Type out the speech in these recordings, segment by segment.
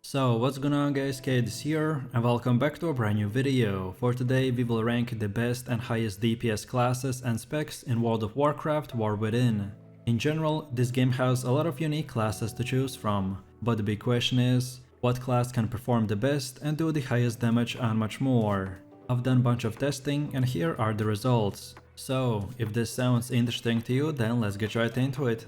So what's going on guys, Kades here and welcome back to a brand new video. For today we will rank the best and highest DPS classes and specs in World of Warcraft War Within. In general, this game has a lot of unique classes to choose from, but the big question is, what class can perform the best and do the highest damage and much more? I've done a bunch of testing and here are the results. So if this sounds interesting to you, then let's get right into it.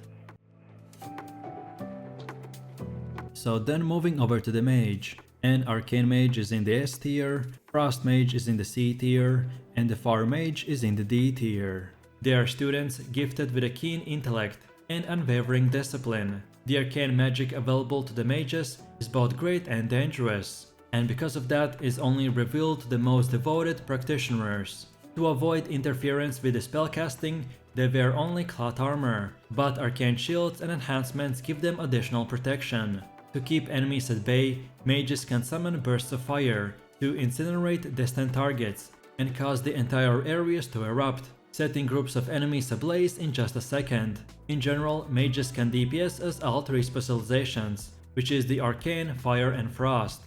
So then moving over to the mage, and arcane mage is in the S tier, frost mage is in the C tier, and the fire mage is in the D tier. They are students gifted with a keen intellect and unwavering discipline. The arcane magic available to the mages is both great and dangerous, and because of that is only revealed to the most devoted practitioners. To avoid interference with the spellcasting, they wear only cloth armor, but arcane shields and enhancements give them additional protection. To keep enemies at bay, mages can summon bursts of fire to incinerate distant targets and cause the entire areas to erupt, setting groups of enemies ablaze in just a second. In general, mages can DPS as all three specializations, which is the arcane, fire and frost.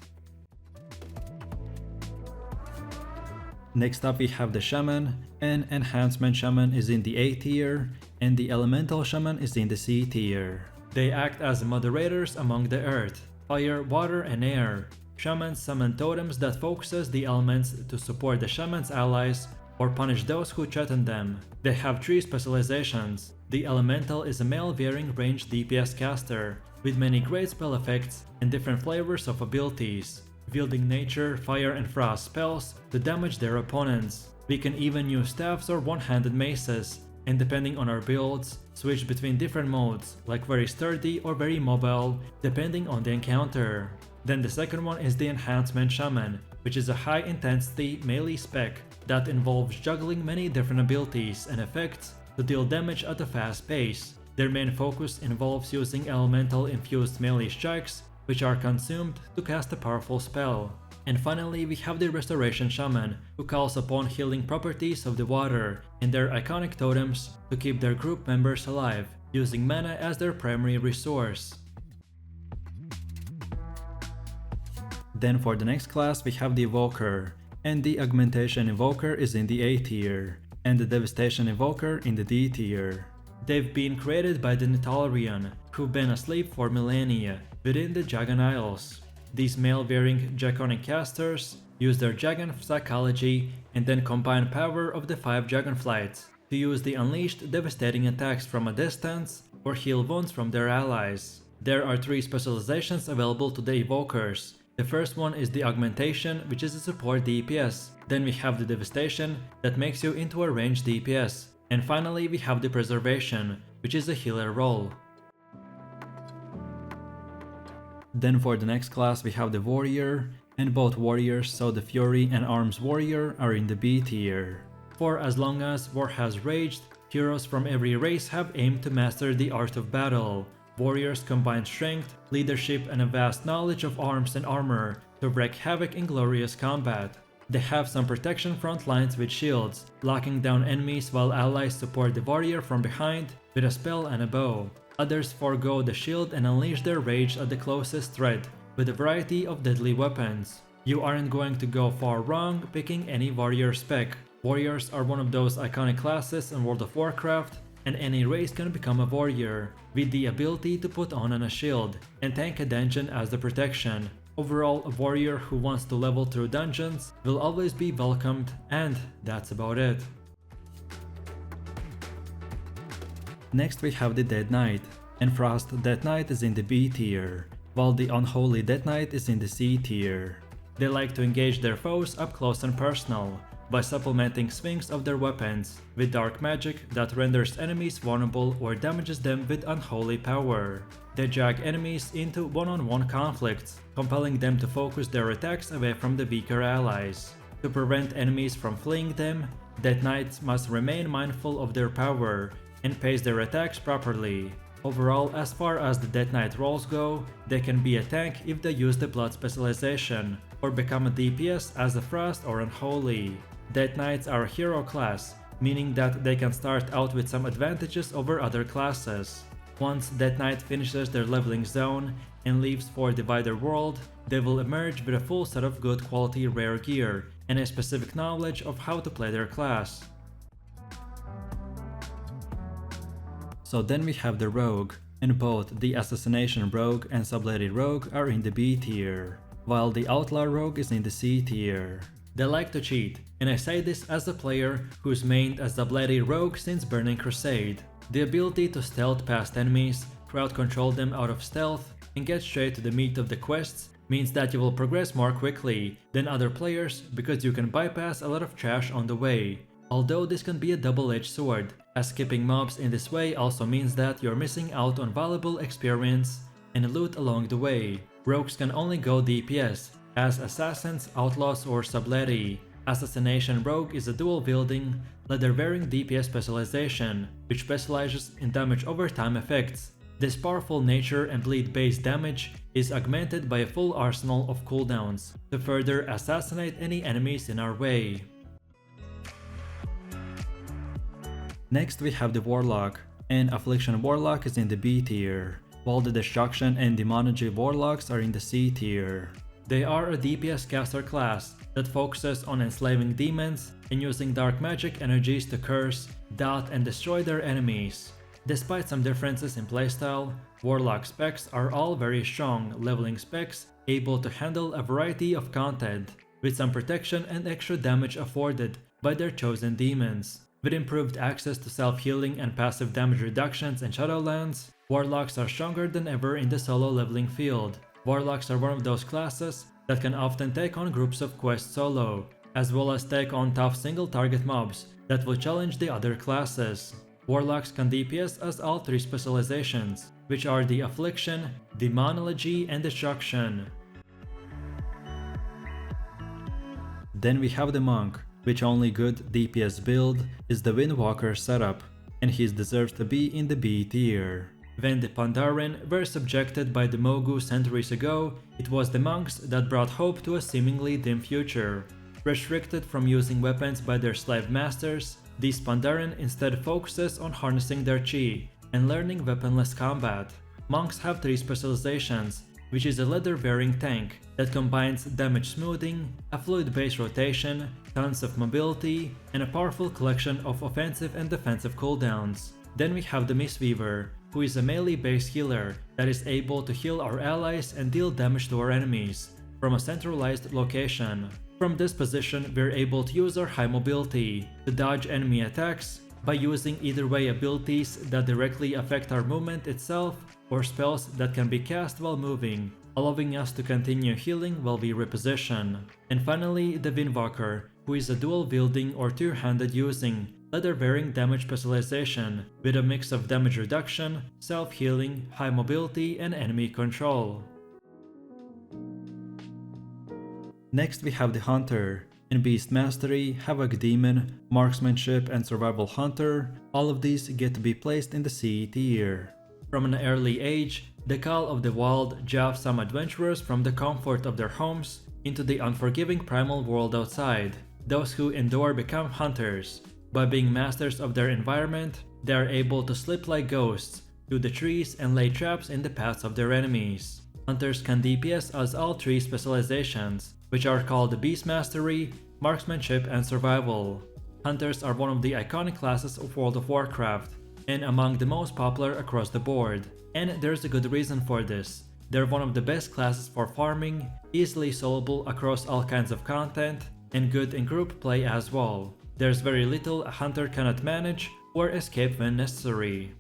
Next up we have the shaman, and enhancement shaman is in the A tier, and the elemental shaman is in the C tier. They act as moderators among the earth, fire, water and air. Shamans summon totems that focuses the elements to support the shaman's allies or punish those who threaten them. They have three specializations. The elemental is a male-wearing ranged DPS caster with many great spell effects and different flavors of abilities, wielding nature, fire and frost spells to damage their opponents. We can even use staffs or one-handed maces, and depending on our builds, switch between different modes, like very sturdy or very mobile, depending on the encounter. Then the second one is the enhancement shaman, which is a high intensity melee spec that involves juggling many different abilities and effects to deal damage at a fast pace. Their main focus involves using elemental infused melee strikes, which are consumed to cast a powerful spell. And finally we have the restoration shaman, who calls upon healing properties of the water and their iconic totems to keep their group members alive, using mana as their primary resource. Then for the next class we have the evoker, and the augmentation evoker is in the A tier, and the devastation evoker in the D tier. They've been created by the Netalarian, who've been asleep for millennia within the Jagan Isles. These male-wearing draconic casters use their dragon psychology and then combine power of the 5 dragonflights to use the unleashed devastating attacks from a distance or heal wounds from their allies. There are 3 specializations available to the evokers. The first one is the augmentation, which is a support DPS. Then we have the devastation that makes you into a ranged DPS. And finally we have the preservation, which is a healer role. Then for the next class we have the warrior, and both warriors, so the fury and arms warrior, are in the B tier. For as long as war has raged, heroes from every race have aimed to master the art of battle. Warriors combine strength, leadership and a vast knowledge of arms and armor to wreak havoc in glorious combat. They have some protection front lines with shields, locking down enemies while allies support the warrior from behind with a spell and a bow. Others forego the shield and unleash their rage at the closest threat with a variety of deadly weapons. You aren't going to go far wrong picking any warrior spec. Warriors are one of those iconic classes in World of Warcraft, and any race can become a warrior, with the ability to put on a shield and tank a dungeon as the protection. Overall, a warrior who wants to level through dungeons will always be welcomed, and that's about it. Next we have the Dead Knight, and Frost Dead Knight is in the B tier, while the Unholy Dead Knight is in the C tier. They like to engage their foes up close and personal, by supplementing swings of their weapons with dark magic that renders enemies vulnerable or damages them with unholy power. They drag enemies into one-on-one conflicts, compelling them to focus their attacks away from the weaker allies. To prevent enemies from fleeing them, Dead Knights must remain mindful of their power and pace their attacks properly. Overall, as far as the Dead Knight roles go, they can be a tank if they use the blood specialization, or become a DPS as a Frost or Unholy. Dead Knights are a hero class, meaning that they can start out with some advantages over other classes. Once Death Knight finishes their leveling zone and leaves for the wider world, they will emerge with a full set of good quality rare gear and a specific knowledge of how to play their class. So then we have the Rogue, and both the Assassination Rogue and Sublady Rogue are in the B tier, while the Outlaw Rogue is in the C tier. They like to cheat, and I say this as a player who's mained as Sublady Rogue since Burning Crusade. The ability to stealth past enemies, crowd control them out of stealth, and get straight to the meat of the quests means that you will progress more quickly than other players because you can bypass a lot of trash on the way. Although this can be a double-edged sword, as skipping mobs in this way also means that you're missing out on valuable experience and loot along the way. Rogues can only go DPS, as Assassins, Outlaws or Sublady. Assassination Rogue is a dual-wielding, leather-wearing DPS specialization, which specializes in damage over time effects. This powerful nature and bleed-based damage is augmented by a full arsenal of cooldowns to further assassinate any enemies in our way. Next we have the Warlock, and Affliction Warlock is in the B tier, while the Destruction and Demonology Warlocks are in the C tier. They are a DPS caster class that focuses on enslaving demons and using dark magic energies to curse, dot and destroy their enemies. Despite some differences in playstyle, Warlock specs are all very strong leveling specs able to handle a variety of content, with some protection and extra damage afforded by their chosen demons. With improved access to self-healing and passive damage reductions in Shadowlands, Warlocks are stronger than ever in the solo leveling field. Warlocks are one of those classes that can often take on groups of quests solo, as well as take on tough single target mobs that will challenge the other classes. Warlocks can DPS as all three specializations, which are the Affliction, Demonology and Destruction. Then we have the Monk, which only good DPS build is the Windwalker setup, and he deserves to be in the B tier. When the Pandaren were subjected by the Mogu centuries ago, it was the monks that brought hope to a seemingly dim future. Restricted from using weapons by their slave masters, these Pandaren instead focuses on harnessing their chi and learning weaponless combat. Monks have three specializations, which is a leather-wearing tank that combines damage smoothing, a fluid-based rotation, tons of mobility, and a powerful collection of offensive and defensive cooldowns. Then we have the Mistweaver, who is a melee-based healer that is able to heal our allies and deal damage to our enemies from a centralized location. From this position, we're able to use our high mobility to dodge enemy attacks by using either way abilities that directly affect our movement itself or spells that can be cast while moving, allowing us to continue healing while we reposition. And finally, the Windwalker, who is a dual-wielding or two-handed using leather-wearing damage specialization with a mix of damage reduction, self-healing, high mobility, and enemy control. Next we have the Hunter. In Beast Mastery, Havoc Demon, Marksmanship, and Survival Hunter, all of these get to be placed in the C tier. From an early age, the Call of the Wild drives some adventurers from the comfort of their homes into the unforgiving primal world outside. Those who endure become hunters. By being masters of their environment, they are able to slip like ghosts through the trees and lay traps in the paths of their enemies. Hunters can DPS as all three specializations, which are called Beast Mastery, Marksmanship, and Survival. Hunters are one of the iconic classes of World of Warcraft, and among the most popular across the board. And there's a good reason for this. They're one of the best classes for farming, easily soloable across all kinds of content, and good in group play as well. There's very little a hunter cannot manage or escape when necessary.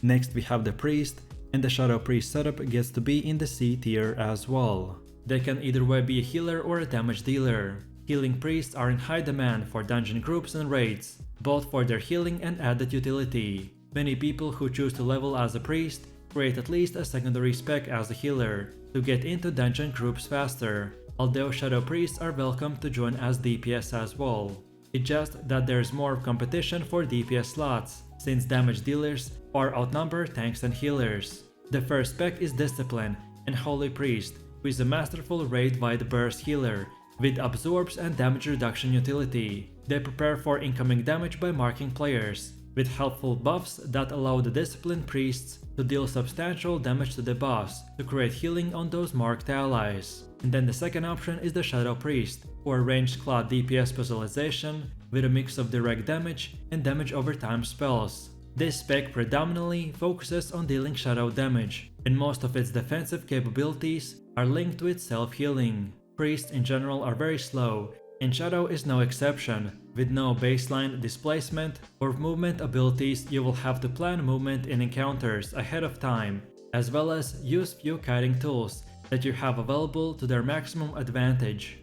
Next we have the Priest, and the Shadow Priest setup gets to be in the C tier as well. They can either way be a healer or a damage dealer. Healing priests are in high demand for dungeon groups and raids, both for their healing and added utility. Many people who choose to level as a priest create at least a secondary spec as a healer to get into dungeon groups faster, although Shadow Priests are welcome to join as DPS as well. It's just that there's more competition for DPS slots, since damage dealers far outnumber tanks and healers. The first spec is Discipline and Holy Priest, who is a masterful raid wide burst healer with absorbs and damage reduction utility. They prepare for incoming damage by marking players, with helpful buffs that allow the disciplined priests to deal substantial damage to the boss to create healing on those marked allies. And then the second option is the Shadow Priest, or ranged class DPS specialization with a mix of direct damage and damage over time spells. This spec predominantly focuses on dealing shadow damage, and most of its defensive capabilities are linked to its self-healing. Priests in general are very slow, and Shadow is no exception. With no baseline displacement or movement abilities, you will have to plan movement in encounters ahead of time, as well as use few kiting tools that you have available to their maximum advantage.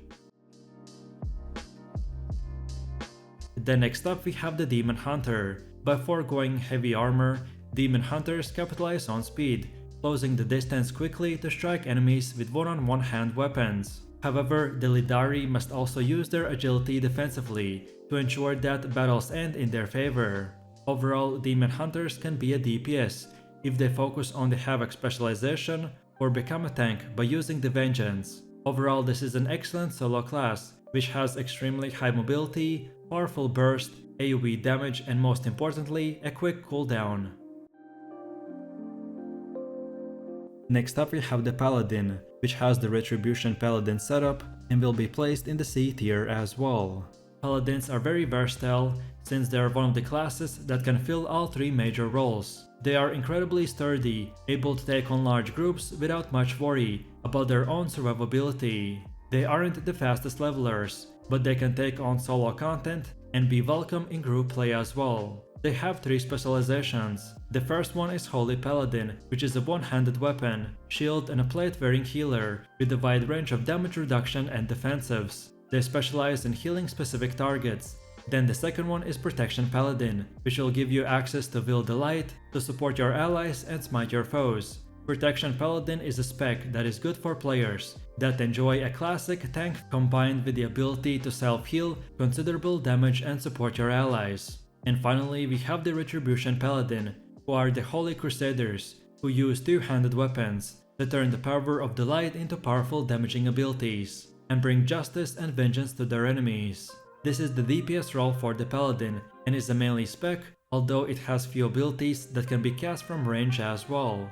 Then next up we have the Demon Hunter. By foregoing heavy armor, Demon Hunters capitalize on speed, closing the distance quickly to strike enemies with one-on-one hand weapons. However, the Lidari must also use their agility defensively to ensure that battles end in their favor. Overall, Demon Hunters can be a DPS if they focus on the Havoc specialization or become a tank by using the Vengeance. Overall, this is an excellent solo class, which has extremely high mobility, powerful burst, AoE damage, and most importantly, a quick cooldown. Next up we have the Paladin, which has the Retribution Paladin setup and will be placed in the C tier as well. Paladins are very versatile since they are one of the classes that can fill all three major roles. They are incredibly sturdy, able to take on large groups without much worry about their own survivability. They aren't the fastest levelers, but they can take on solo content and be welcome in group play as well. They have three specializations. The first one is Holy Paladin, which is a one-handed weapon, shield and a plate-wearing healer with a wide range of damage reduction and defensives. They specialize in healing specific targets. Then the second one is Protection Paladin, which will give you access to Will the Light to support your allies and smite your foes. Protection Paladin is a spec that is good for players that enjoy a classic tank combined with the ability to self-heal considerable damage and support your allies. And finally, we have the Retribution Paladin, who are the Holy Crusaders, who use two-handed weapons that turn the power of the light into powerful damaging abilities, and bring justice and vengeance to their enemies. This is the DPS role for the Paladin, and is a melee spec, although it has few abilities that can be cast from range as well.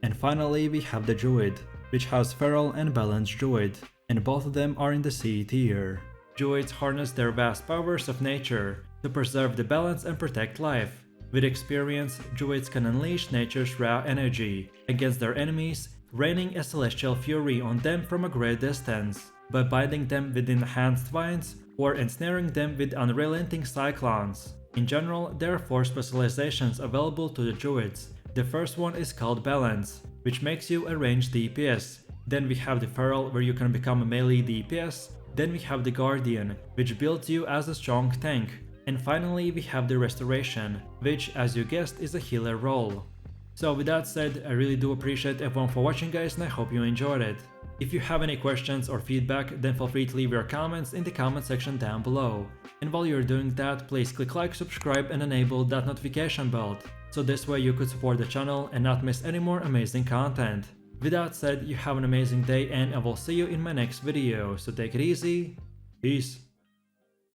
And finally we have the Druid, which has Feral and Balanced Druid, and both of them are in the C tier. Druids harness their vast powers of nature to preserve the balance and protect life. With experience, Druids can unleash nature's raw energy against their enemies, raining a celestial fury on them from a great distance, by binding them with enhanced vines or ensnaring them with unrelenting cyclones. In general, there are 4 specializations available to the Druids. The first one is called Balance, which makes you a ranged DPS. Then we have the Feral, where you can become a melee DPS. Then we have the Guardian, which builds you as a strong tank. And finally we have the Restoration, which, as you guessed, is a healer role. So with that said, I really do appreciate everyone for watching, guys, and I hope you enjoyed it. If you have any questions or feedback, then feel free to leave your comments in the comment section down below. And while you're doing that, please click like, subscribe and enable that notification bell, so this way you could support the channel and not miss any more amazing content. With that said, you have an amazing day and I will see you in my next video, so take it easy, peace.